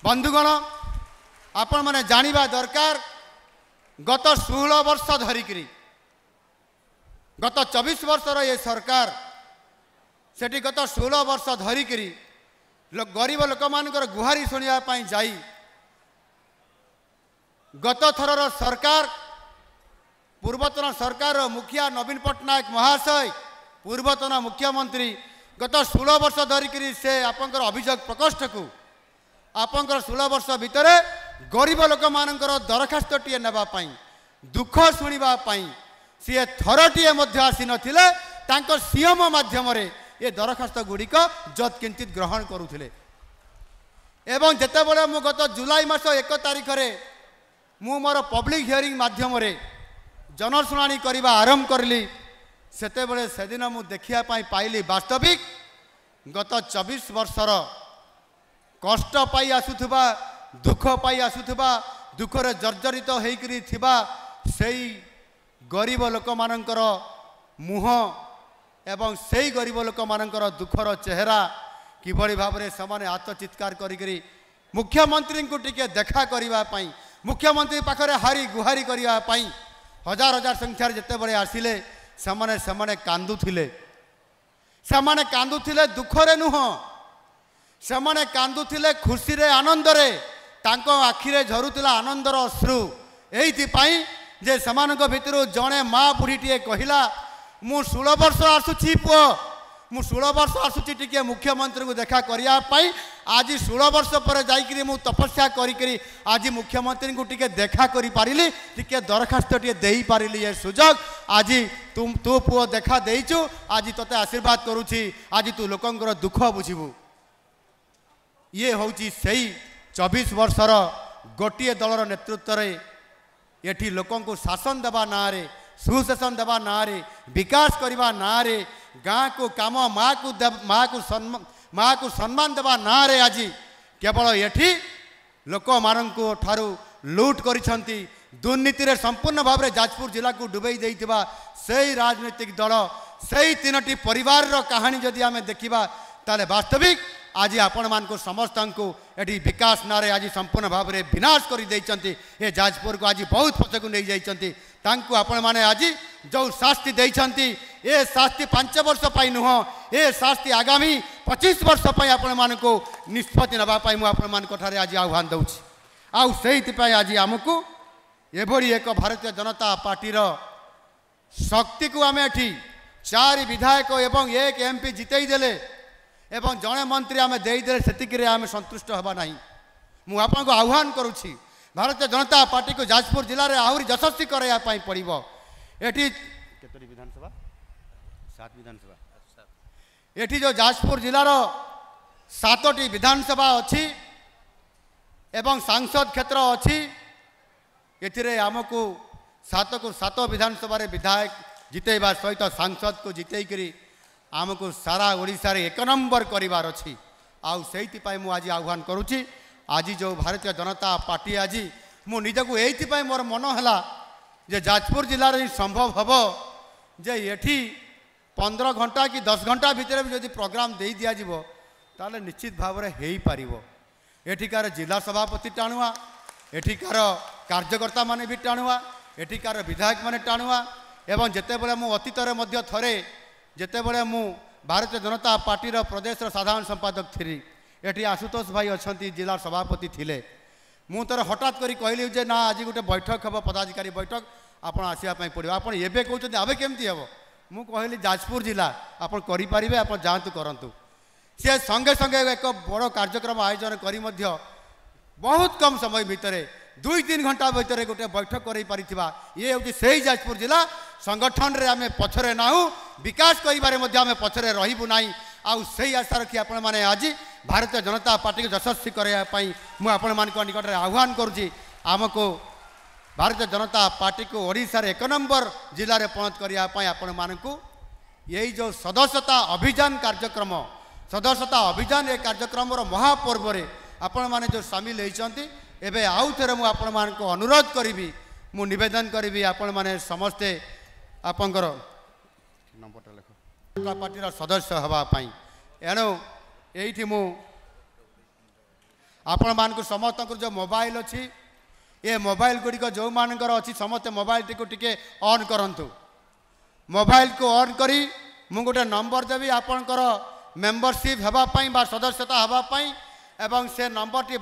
बंधुगण आपण माने जानिबा दरकार गत 16 वर्ष धरिकी गत 24 वर्षर ये सरकार सेठी गत 16 वर्ष धरिकी गरीब लोक मानकर गुहारी शुणा जाई गत थरर सरकार पूर्वतन सरकार मुखिया नवीन पट्टनायक महाशय पूर्वतन मुख्यमंत्री गत 16 वर्ष धरिकी से आपंकर अभियोग प्रकोष्ठ को आपंकर 16 वर्ष भितर गरीब लोक मानकर दरखास्त टीए नापी दुख शुणा सी थरटीए आसी नथिले तांको सीएम माध्यम ये दरखास्त गुड़िक जत किंचित ग्रहण करुले एवं जितेबले मु गत जुलाई मास 1 तारिख मु मोर पब्लिक हियरिंग माध्यम जनशुणाणी करने आरंभ करली सेतेबले सेदिन मु देखिया पाइली वास्तविक गत 24 वर्षर कष्ट पाई आसुथुबा दुख पाई आसुथुबा दुखरे जर्जरित होइकरी थिबा सेई गरीब लोक मानकर मुह एवं सेई गरीब लोक मानकर दुखर चेहरा किभली भाबरे समाने आत्मचित्कार करिकरी मुख्यमंत्री को टिके देखा करिवा पाई मुख्यमंत्री पाखरे हारी गुहारी करिवा पाई हजार हजार संख्यार जेते बळे आसिले समाने कांदुथिले दुखरे नुह समाने कांदुथिले खुशी रे आनंद रे तांको आखिरे झरुतिला आनंदर अश्रु एइथि पाई जे समानक भितरु जणे माँ बुढ़ीटीए कहला मु 16 वर्ष आसुची पुओ मु 16 वर्ष आसुची टिके मुख्यमंत्री को देखा करिया पाई आज 16 वर्ष पर जाइकरी मु तपस्या करी आज मुख्यमंत्री को टिके देखा करी पारिली टिके दरखास्त टिके देई पारिली ये सुजोग आज तू पुओ देखा देइचु आज तते आशीर्वाद करूची आज तू लोकंकर दुख बुझिबु ये होची सेई 24 वर्षर गोटिए दलर नेतृत्व रे एठी लोकों को शासन देवा ना रे सुशासन देवा ना रे विकास करवा ना रे गाँ को काम माँ को सम्मान देवा ना रे आज केवल एठी लोक मानंको ठारू लूट करिसंती दुर्नीति रे संपूर्ण भाव में जाजपुर जिला को डुबई देइतिबा सेई राजनीतिक दल सेई तीनोटी परिवार रो कहानी जदि आमे देखिबा ताले वास्तविक आज आपण मान को समस्त को एटी विकास नारे आज संपूर्ण भाव में विनाश कर ये जाजपुर को आज बहुत पछकु नहीं जाइछंती तांको आपण माने आज जो शास्ति देइछंती ए शास्ति 5 वर्ष पाई नुह ए शास्ति आगामी 25 वर्ष पाई आपण मान को निष्पत्ति नबा पाई मु आपण मान को ठारे आज आह्वान दउछि आउ सेहिति पाई आज हमकु एभली एक भारतीय जनता पार्टी रो शक्ति को आमे एठी 4 विधायक एवं 1 एमपी जितेई देले एवं जड़े मंत्री आम देदेले से आम संतुष्ट हवा ना मु आपको आह्वान करुच्ची भारतीय जनता पार्टी को जाजपुर जिले में आहरी यशस्वी कराई पड़ो एटी विधानसभा 7 विधानसभा एटी जो जाजपुर जिलार 7टी विधानसभा अच्छी एवं सांसद क्षेत्र अच्छी एथिरे आमको 7 को 7 विधानसभा विधायक जितेबा सहित सांसद को जितेकरी आमको सारा ओडिशा रे 1 नंबर करिवार अछि आउ सेहिति पाई मु आज आह्वान करूची आज जो भारतीय जनता पार्टी आज मु निजको एइति पाई मोर मन हला जे जाजपुर जिल्ला रे संभव हबो जे एठी 15 घंटा कि 10 घंटा भितर भी जदि प्रोग्राम दे दिया जिवो ताले निश्चित भाव रे हेई पारिवो एठिकार जिला सभापति टाणुआ एठिकार कार्यकर्ता माने भी टाणुआ एठिकार विधायक माने टाणुआ एवं जेते बेले मु अतीत रे मध्य थरे जितेबले मु भारतीय जनता पार्टी प्रदेश साधारण संपादक थी एटी आशुतोष भाई अच्छा जिला सभापति थिले मु तर हठात करी कहली जे ना आज गोटे बैठक हम पदाधिकारी बैठक आप आसवाई पड़ो आप कहते आवे केमती हम मु कहली जाजपुर जिला आप करें आप जातु करूँ सी संगे संगे एक बड़ कार्यक्रम आयोजन करी मध्य बहुत कम समय भितर 2-3 घंटा भितर गोटे बैठक कर पारिथिबा ये हूँ से जाजपुर जिला संगठन रे आमे पछरे नाहु विकास करिबारे मध्य आमे पछरे रहिबु नाही आउ सही आशा रखी आपण माने आज भारतीय जनता पार्टी को यशस्वी करया पई मु आपण मान को निकट रे आह्वान करूची आमको भारतीय जनता पार्टी को ओडिशा रे 1 नंबर जिला रे पहुंच करया पई आपण मान को यही जो सदस्यता अभियान कार्यक्रम सदस्यता अभियान ए कार्यक्रम रो महापर्व रे आपण माने जो शामिल होइचंती एबे आउ थे मु आपण मान को अनुरोध करी मु निवेदन करी आपण माने समस्ते आपंकर नंबरटा लेख पार्टी सदस्य हवा पाई एणु एठी मु आपण मानक समस्त जो मोबाइल अच्छी ये मोबाइल गुड़िक जो मानकर अच्छी समस्त मोबाइल टी ऑन करंतु मोबाइल को ऑन करी मु गोटे नंबर देवी आपणकर मेंबरशिप हेबापी बा सदस्यता हेबापी एवं से नंबर टी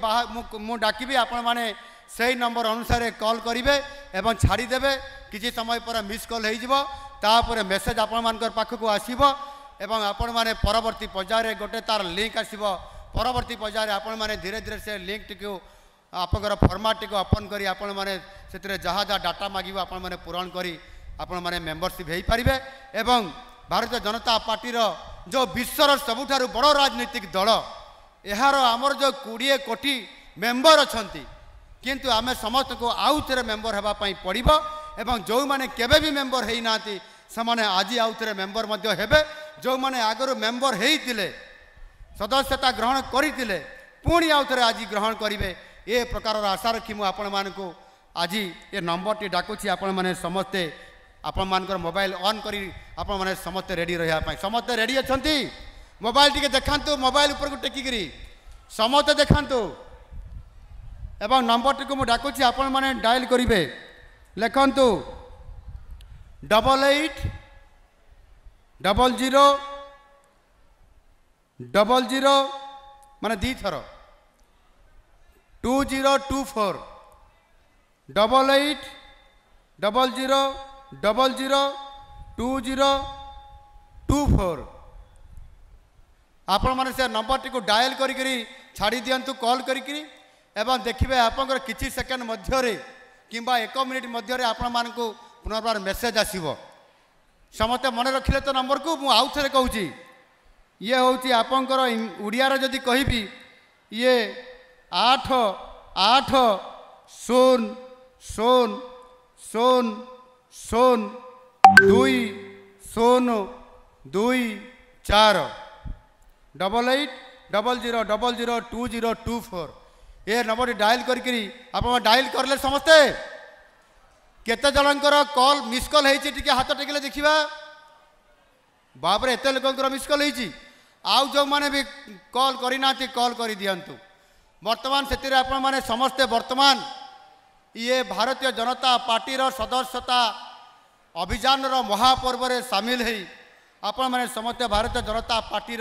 मु डाकिबी आपण माने से नंबर अनुसार कॉल करेंगे एवं छाड़ीदेवे किसी समय पर मिस कॉल होपर मेसेज आपण मानकर पाखक आसब एवं आपण माने परवर्ती पर्यायर गोटे तार लिंक आसब परवर्ती पर्यायर आपण माने धीरे धीरे से लिंक टी आपंकर फर्माट टी ओपन करी आपण माने से जहाँ जहाँ डाटा मागिब आपण माने पूरण करी आपण माने मेंबरशिप हो पारे एवं भारतीय जनता पार्टी जो विश्वर सबुठारु बड़ राजनीतिक दल यार आमर जो 20 कोटी मेंबर अच्छा किंतु आमे समस्त को आउ थे मेंबर होगापाई पड़ो एवं जो मैंने केबे भी मेंबर है ना से आज आउ थे मेंबर हेबे जो मैंने आगु मेंबर होते सदस्यता ग्रहण करते पुणी आउ थे आज ग्रहण करेंगे ये प्रकार आशा रखी मुझे आपण मानक आज ये नंबर टी डाकुची आपण माने समस्ते आपण मानकर मोबाइल ऑन करी आपण माने समस्ते रेडी रहा समस्ते रेडी अच्छा मोबाइल टी देखा मोबाइल ऊपर को टेकिकी समस्ते देखा एवं नंबर टी को मुझे डाकुची आपण माने डायल करेंगे लिखंतु 880000 माने दी थर 2024 8800002024 आपण माने से नंबर टी को डायल करी छाड़ी दियंतु कॉल करी एवं देखिए आपंकर किछि सेकेंड मध्य किंबा 1 मिनिट मध्य आपण मानकु पुनर्बार मेसेज आसीबो समस्ते मन रखिले तो नंबर को मु आउ थे कहूँ ये हूँ आपंकर उड़ियार जदि कहबी ये 8800002024 8800002024 ये नंबर डायल करी आप डायल करले समस्ते केते जनकर कॉल मिस कॉल होती हाथ टेकिले देखा बाबरे एत लोक मिस कॉल होती आउ जो मैंने भी कॉल करना कॉल कर दिंतु बर्तमान से मैंने समस्ते बर्तमान ये भारतीय जनता पार्टी सदस्यता अभियान महापर्व सामिल है आपण मैंने समस्ते भारतीय जनता पार्टी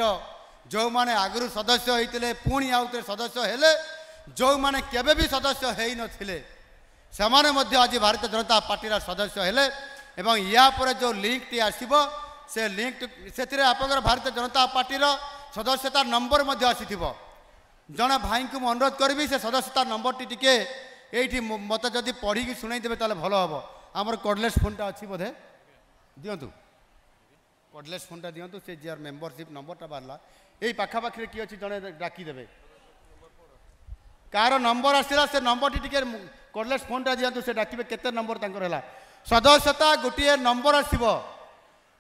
जो मैंने आगु सदस्य होते पुणी आउ थे सदस्य हेले जो मैंने केबे भी सदस्य हो नथिले सेमाने मध्य आज भारतीय जनता पार्टी सदस्य हेले एवं या पर जो लिंक टी आसीबो से लिंक से आपंकर भारतीय जनता पार्टी सदस्यता नंबर मध्य आसीथिबो जड़े भाई को अनुरोध करी से सदस्यता नंबर टी टिके ये मत जदि पढ़ी शुणाई देवे ताले भल हम आमर कॉर्डलेस फोनटा अच्छी बोधे दिंतु कॉर्डलेस फोनटा दिंतु से जार मेंबरशिप नंबरटा बाहरला यही पाखापाखि किए अच्छी जड़े डाकिदेवे कार नंबर आसला से नंबर टी टिके कॉर्डलेस फोनटा दिंतु से डाकिबे केते नंबर तांकर है सदस्यता गोटे नंबर आसब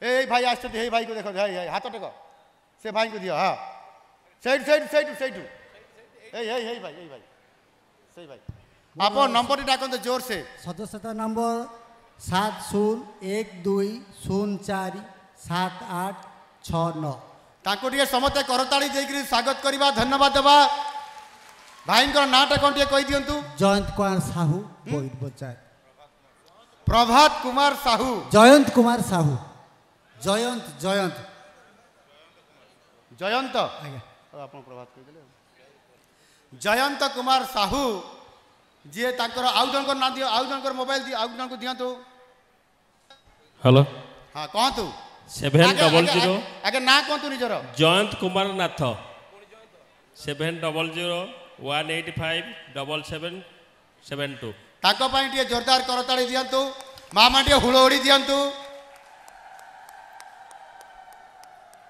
ए भाई आस भाई को देख हाथ टेक से भाई को दियो हाँ सैठू भाई सही भाई आप नंबर टी डाकते जोर से सदस्यता नंबर 7012047869 ताको टिके समते करताली देकरी स्वागत करबा धन्यवाद देबा भाई नाटा कौन टे कही दिंतु जयंत कुमार साहू बोईट पंचायत प्रभात कुमार साहू जयंत कुमार साहू जयंत जयंत जयंत आप प्रभात कही जयंत कुमार साहू जी तांकर आउ जनकर ना दियो आउ जनकर मोबाइल दियो आउ जनकर दियंतु हेलो हां कहतु 700 आगे ना कहतु निजर जयंत कुमार नाथ 70018577772 ताको पाई टिके जोरदार करताली दियंतु मामा टिके हुळोड़ी दियंतु